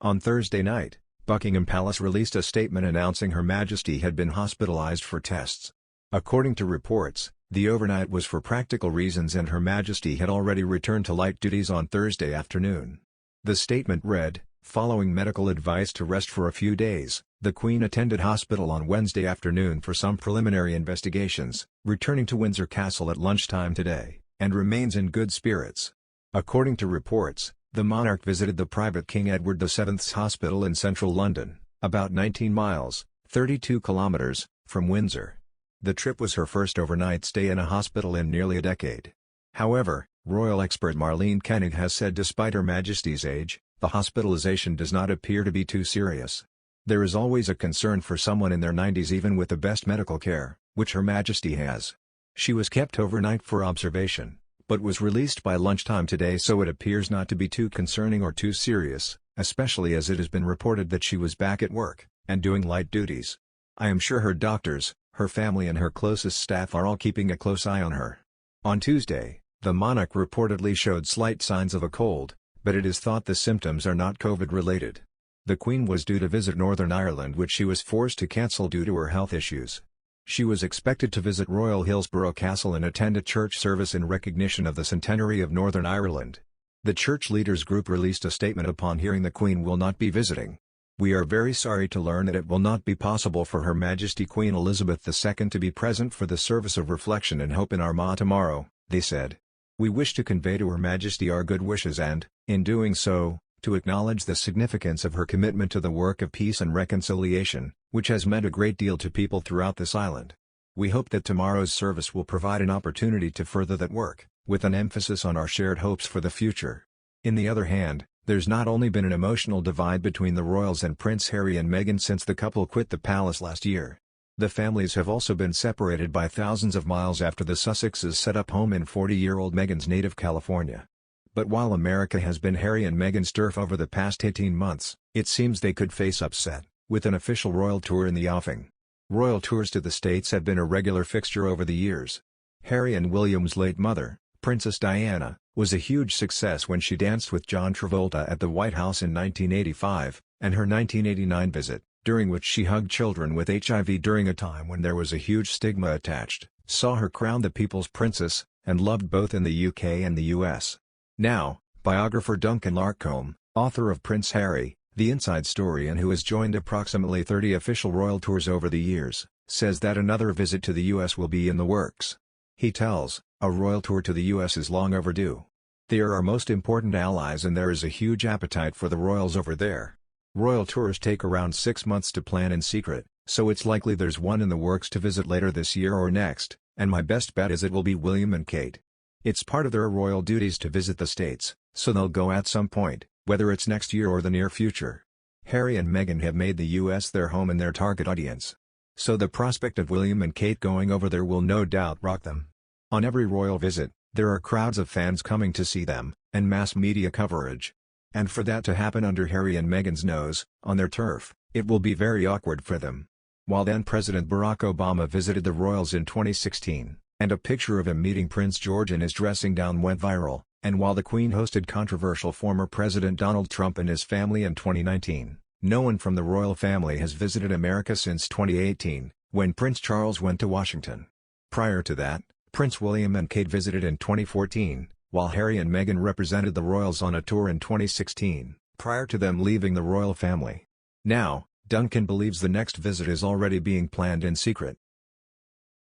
On Thursday night, Buckingham Palace released a statement announcing Her Majesty had been hospitalized for tests. According to reports, the overnight was for practical reasons and Her Majesty had already returned to light duties on Thursday afternoon. The statement read, "Following medical advice to rest for a few days, the Queen attended hospital on Wednesday afternoon for some preliminary investigations, returning to Windsor Castle at lunchtime today, and remains in good spirits." According to reports, the monarch visited the private King Edward VII's hospital in central London, about 19 miles, 32 kilometers, from Windsor. The trip was her first overnight stay in a hospital in nearly a decade. However, royal expert Marlene Koenig has said despite Her Majesty's age, the hospitalization does not appear to be too serious. There is always a concern for someone in their 90s even with the best medical care, which Her Majesty has. She was kept overnight for observation, but was released by lunchtime today, so it appears not to be too concerning or too serious, especially as it has been reported that she was back at work, and doing light duties. I am sure her doctors, her family and her closest staff are all keeping a close eye on her. On Tuesday, the monarch reportedly showed slight signs of a cold, but it is thought the symptoms are not COVID-related. The Queen was due to visit Northern Ireland, which she was forced to cancel due to her health issues. She was expected to visit Royal Hillsborough Castle and attend a church service in recognition of the centenary of Northern Ireland. The church leaders group released a statement upon hearing the Queen will not be visiting. "We are very sorry to learn that it will not be possible for Her Majesty Queen Elizabeth II to be present for the service of reflection and hope in Armagh tomorrow," they said. "We wish to convey to Her Majesty our good wishes and, in doing so, to acknowledge the significance of her commitment to the work of peace and reconciliation, which has meant a great deal to people throughout this island. We hope that tomorrow's service will provide an opportunity to further that work, with an emphasis on our shared hopes for the future." In the other hand, there's not only been an emotional divide between the royals and Prince Harry and Meghan since the couple quit the palace last year. The families have also been separated by thousands of miles after the Sussexes set up home in 40-year-old Meghan's native California. But while America has been Harry and Meghan's turf over the past 18 months, it seems they could face upset, with an official royal tour in the offing. Royal tours to the States have been a regular fixture over the years. Harry and William's late mother, Princess Diana, was a huge success when she danced with John Travolta at the White House in 1985, and her 1989 visit, during which she hugged children with HIV during a time when there was a huge stigma attached, saw her crowned the People's Princess, and loved both in the UK and the US. Now, biographer Duncan Larcombe, author of Prince Harry, The Inside Story and who has joined approximately 30 official royal tours over the years, says that another visit to the US will be in the works. He tells, "A royal tour to the US is long overdue. They are our most important allies and there is a huge appetite for the royals over there. Royal tours take around 6 months to plan in secret, so it's likely there's one in the works to visit later this year or next, and my best bet is it will be William and Kate. It's part of their royal duties to visit the States, so they'll go at some point, whether it's next year or the near future." Harry and Meghan have made the US their home and their target audience. So the prospect of William and Kate going over there will no doubt rock them. On every royal visit, there are crowds of fans coming to see them, and mass media coverage. And for that to happen under Harry and Meghan's nose, on their turf, it will be very awkward for them. While then-President Barack Obama visited the royals in 2016, and a picture of him meeting Prince George in his dressing gown went viral, and while the Queen hosted controversial former President Donald Trump and his family in 2019, no one from the royal family has visited America since 2018, when Prince Charles went to Washington. Prior to that, Prince William and Kate visited in 2014, while Harry and Meghan represented the royals on a tour in 2016, prior to them leaving the royal family. Now, Duncan believes the next visit is already being planned in secret.